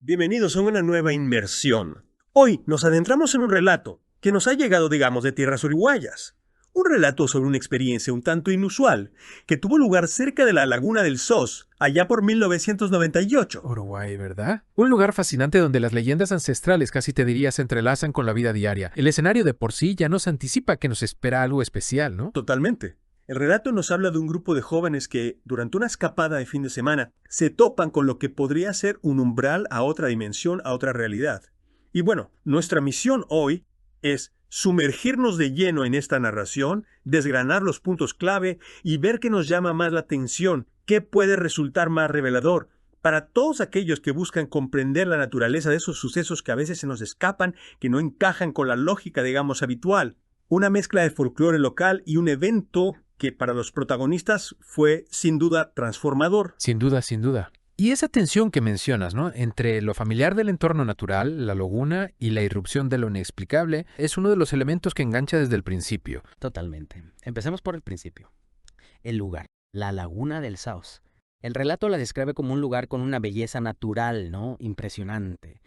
Bienvenidos a una nueva inmersión. Hoy nos adentramos en un relato que nos ha llegado, digamos, de tierras uruguayas. Un relato sobre una experiencia un tanto inusual que tuvo lugar cerca de la laguna del Sos, allá por 1998. Uruguay, ¿verdad? Un lugar fascinante donde las leyendas ancestrales casi te diría se entrelazan con la vida diaria. El escenario de por sí ya nos anticipa que nos espera algo especial, ¿no? Totalmente. El relato nos habla de un grupo de jóvenes que, durante una escapada de fin de semana, se topan con lo que podría ser un umbral a otra dimensión, a otra realidad. Y bueno, nuestra misión hoy es sumergirnos de lleno en esta narración, desgranar los puntos clave y ver qué nos llama más la atención, qué puede resultar más revelador. Para todos aquellos que buscan comprender la naturaleza de esos sucesos que a veces se nos escapan, que no encajan con la lógica, digamos, habitual. Una mezcla de folclore local y un evento que para los protagonistas fue sin duda transformador. Sin duda, sin duda. Y esa tensión que mencionas, ¿no? Entre lo familiar del entorno natural, la laguna, y la irrupción de lo inexplicable, es uno de los elementos que engancha desde el principio. Totalmente. Empecemos por el principio. El lugar, la Laguna del Saos. El relato la describe como un lugar con una belleza natural, ¿no? Impresionante.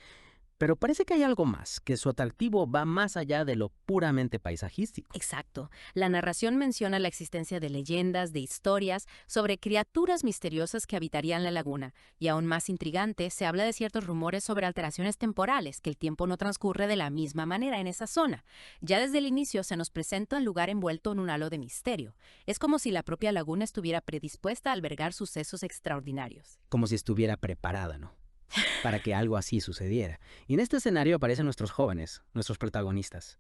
Pero parece que hay algo más, que su atractivo va más allá de lo puramente paisajístico. Exacto. La narración menciona la existencia de leyendas, de historias sobre criaturas misteriosas que habitarían la laguna, y aún más intrigante, se habla de ciertos rumores sobre alteraciones temporales, que el tiempo no transcurre de la misma manera en esa zona. Ya desde el inicio se nos presenta el lugar envuelto en un halo de misterio. Es como si la propia laguna estuviera predispuesta a albergar sucesos extraordinarios. Como si estuviera preparada, ¿no? Para que algo así sucediera. Y en este escenario aparecen nuestros jóvenes, nuestros protagonistas.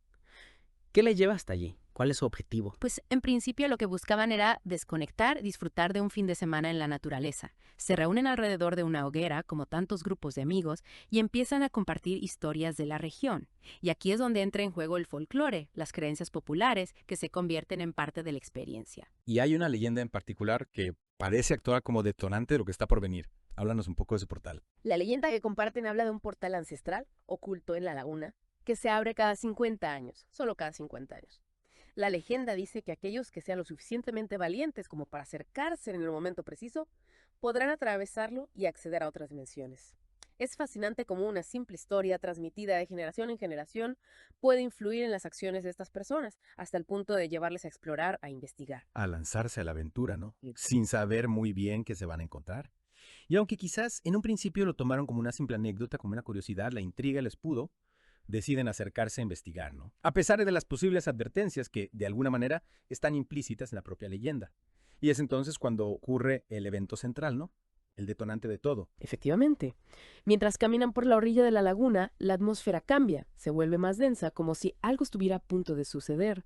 ¿Qué les lleva hasta allí? ¿Cuál es su objetivo? Pues en principio lo que buscaban era desconectar, disfrutar de un fin de semana en la naturaleza. Se reúnen alrededor de una hoguera, como tantos grupos de amigos, y empiezan a compartir historias de la región. Y aquí es donde entra en juego el folclore, las creencias populares, que se convierten en parte de la experiencia. Y hay una leyenda en particular que parece actuar como detonante de lo que está por venir. Háblanos un poco de ese portal. La leyenda que comparten habla de un portal ancestral oculto en la laguna que se abre cada 50 años, solo cada 50 años. La leyenda dice que aquellos que sean lo suficientemente valientes como para acercarse en el momento preciso podrán atravesarlo y acceder a otras dimensiones. Es fascinante cómo una simple historia transmitida de generación en generación puede influir en las acciones de estas personas, hasta el punto de llevarles a explorar, a investigar. A lanzarse a la aventura, ¿no? Sin saber muy bien qué se van a encontrar. Y aunque quizás en un principio lo tomaron como una simple anécdota, como una curiosidad, la intriga les pudo, deciden acercarse a investigar, ¿no? A pesar de las posibles advertencias que, de alguna manera, están implícitas en la propia leyenda. Y es entonces cuando ocurre el evento central, ¿no? El detonante de todo. Efectivamente. Mientras caminan por la orilla de la laguna, la atmósfera cambia, se vuelve más densa, como si algo estuviera a punto de suceder.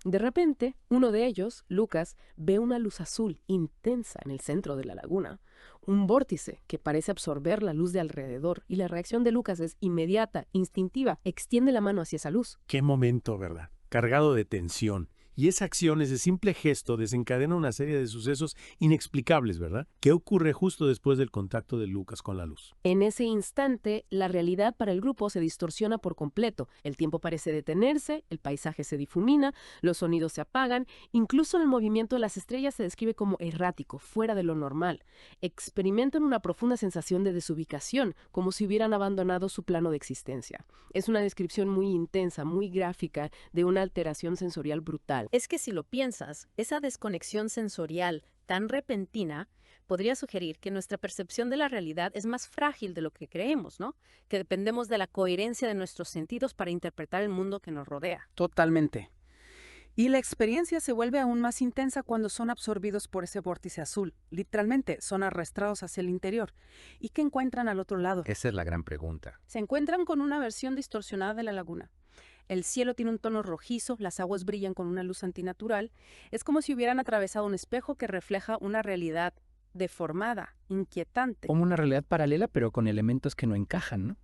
De repente, uno de ellos, Lucas, ve una luz azul intensa en el centro de la laguna, un vórtice que parece absorber la luz de alrededor, y la reacción de Lucas es inmediata, instintiva, extiende la mano hacia esa luz. Qué momento, ¿verdad? Cargado de tensión. Y esa acción, ese simple gesto, desencadena una serie de sucesos inexplicables, ¿verdad? ¿Qué ocurre justo después del contacto de Lucas con la luz? En ese instante, la realidad para el grupo se distorsiona por completo. El tiempo parece detenerse, el paisaje se difumina, los sonidos se apagan, incluso el movimiento de las estrellas se describe como errático, fuera de lo normal. Experimentan una profunda sensación de desubicación, como si hubieran abandonado su plano de existencia. Es una descripción muy intensa, muy gráfica, de una alteración sensorial brutal. Es que si lo piensas, esa desconexión sensorial tan repentina podría sugerir que nuestra percepción de la realidad es más frágil de lo que creemos, ¿no? Que dependemos de la coherencia de nuestros sentidos para interpretar el mundo que nos rodea. Totalmente. Y la experiencia se vuelve aún más intensa cuando son absorbidos por ese vórtice azul. Literalmente, son arrastrados hacia el interior. ¿Y qué encuentran al otro lado? Esa es la gran pregunta. Se encuentran con una versión distorsionada de la laguna. El cielo tiene un tono rojizo, las aguas brillan con una luz antinatural. Es como si hubieran atravesado un espejo que refleja una realidad deformada, inquietante. Como una realidad paralela, pero con elementos que no encajan, ¿no?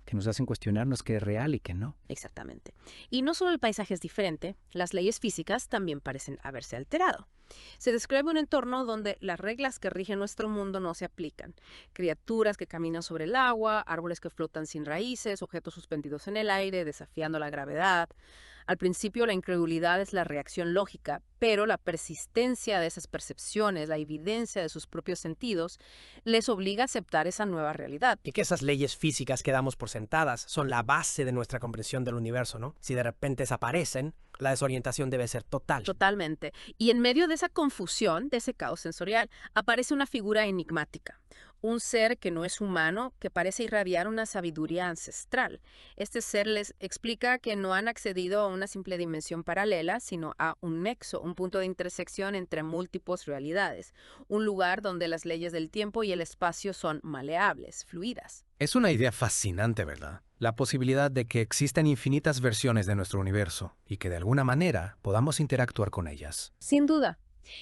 Que nos hacen cuestionarnos qué es real y qué no. Exactamente. Y no solo el paisaje es diferente, las leyes físicas también parecen haberse alterado. Se describe un entorno donde las reglas que rigen nuestro mundo no se aplican. Criaturas que caminan sobre el agua, árboles que flotan sin raíces, objetos suspendidos en el aire, desafiando la gravedad. Al principio la incredulidad es la reacción lógica, pero la persistencia de esas percepciones, la evidencia de sus propios sentidos, les obliga a aceptar esa nueva realidad. Y que esas leyes físicas que damos por sentadas son la base de nuestra comprensión del universo, ¿no? Si de repente desaparecen, la desorientación debe ser total. Totalmente. Y en medio de esa confusión, de ese caos sensorial, aparece una figura enigmática. Un ser que no es humano, que parece irradiar una sabiduría ancestral. Este ser les explica que no han accedido a una simple dimensión paralela, sino a un nexo, un punto de intersección entre múltiples realidades. Un lugar donde las leyes del tiempo y el espacio son maleables, fluidas. Es una idea fascinante, ¿verdad? La posibilidad de que existan infinitas versiones de nuestro universo y que de alguna manera podamos interactuar con ellas. Sin duda.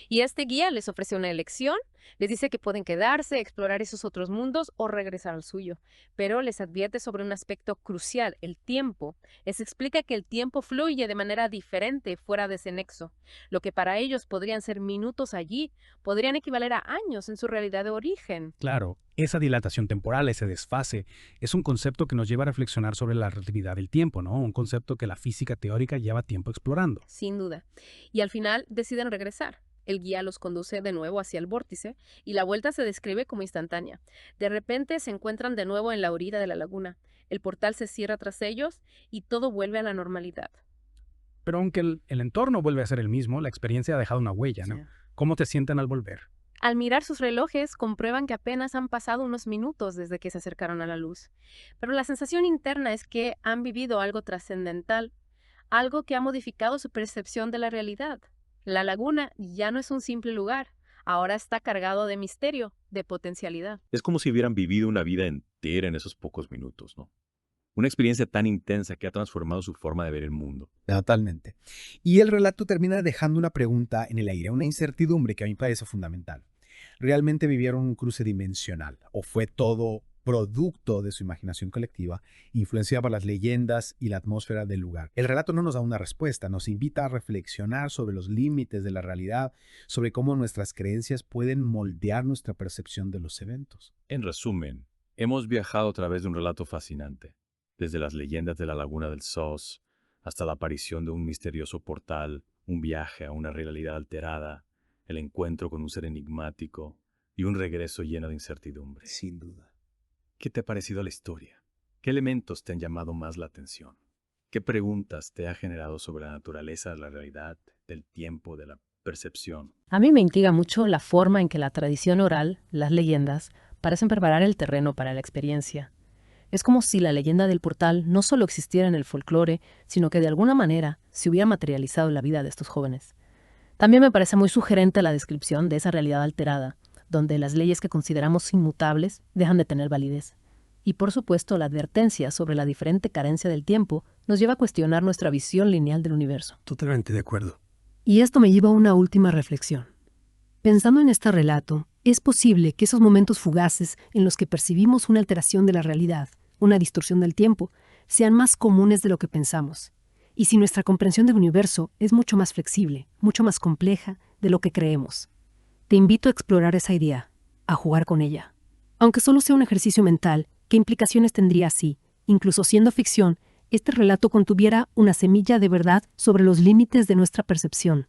Y este guía les ofrece una elección, les dice que pueden quedarse, explorar esos otros mundos o regresar al suyo, pero les advierte sobre un aspecto crucial, el tiempo. Les explica que el tiempo fluye de manera diferente fuera de ese nexo. Lo que para ellos podrían ser minutos allí, podrían equivaler a años en su realidad de origen. Claro, esa dilatación temporal, ese desfase, es un concepto que nos lleva a reflexionar sobre la relatividad del tiempo, ¿no? Un concepto que la física teórica lleva tiempo explorando. Sin duda. Y al final deciden regresar. El guía los conduce de nuevo hacia el vórtice y la vuelta se describe como instantánea. De repente se encuentran de nuevo en la orilla de la laguna. El portal se cierra tras ellos y todo vuelve a la normalidad. Pero aunque el entorno vuelve a ser el mismo, la experiencia ha dejado una huella, ¿no? Sí. ¿Cómo te sienten al volver? Al mirar sus relojes, comprueban que apenas han pasado unos minutos desde que se acercaron a la luz. Pero la sensación interna es que han vivido algo trascendental, algo que ha modificado su percepción de la realidad. La laguna ya no es un simple lugar, ahora está cargado de misterio, de potencialidad. Es como si hubieran vivido una vida entera en esos pocos minutos, ¿no? Una experiencia tan intensa que ha transformado su forma de ver el mundo. Totalmente. Y el relato termina dejando una pregunta en el aire, una incertidumbre que a mí me parece fundamental. ¿Realmente vivieron un cruce dimensional o fue todo producto de su imaginación colectiva, influenciada por las leyendas y la atmósfera del lugar? El relato no nos da una respuesta, nos invita a reflexionar sobre los límites de la realidad, sobre cómo nuestras creencias pueden moldear nuestra percepción de los eventos. En resumen, hemos viajado a través de un relato fascinante, desde las leyendas de la Laguna del Sos hasta la aparición de un misterioso portal, un viaje a una realidad alterada, el encuentro con un ser enigmático y un regreso lleno de incertidumbre. Sin duda. ¿Qué te ha parecido la historia? ¿Qué elementos te han llamado más la atención? ¿Qué preguntas te ha generado sobre la naturaleza de la realidad, del tiempo, de la percepción? A mí me intriga mucho la forma en que la tradición oral, las leyendas, parecen preparar el terreno para la experiencia. Es como si la leyenda del portal no solo existiera en el folclore, sino que de alguna manera se hubiera materializado en la vida de estos jóvenes. También me parece muy sugerente la descripción de esa realidad alterada, donde las leyes que consideramos inmutables dejan de tener validez. Y por supuesto, la advertencia sobre la diferente carencia del tiempo nos lleva a cuestionar nuestra visión lineal del universo. Totalmente de acuerdo. Y esto me lleva a una última reflexión. Pensando en este relato, es posible que esos momentos fugaces en los que percibimos una alteración de la realidad, una distorsión del tiempo, sean más comunes de lo que pensamos. Y si nuestra comprensión del universo es mucho más flexible, mucho más compleja de lo que creemos. Te invito a explorar esa idea, a jugar con ella. Aunque solo sea un ejercicio mental, ¿qué implicaciones tendría si, incluso siendo ficción, este relato contuviera una semilla de verdad sobre los límites de nuestra percepción?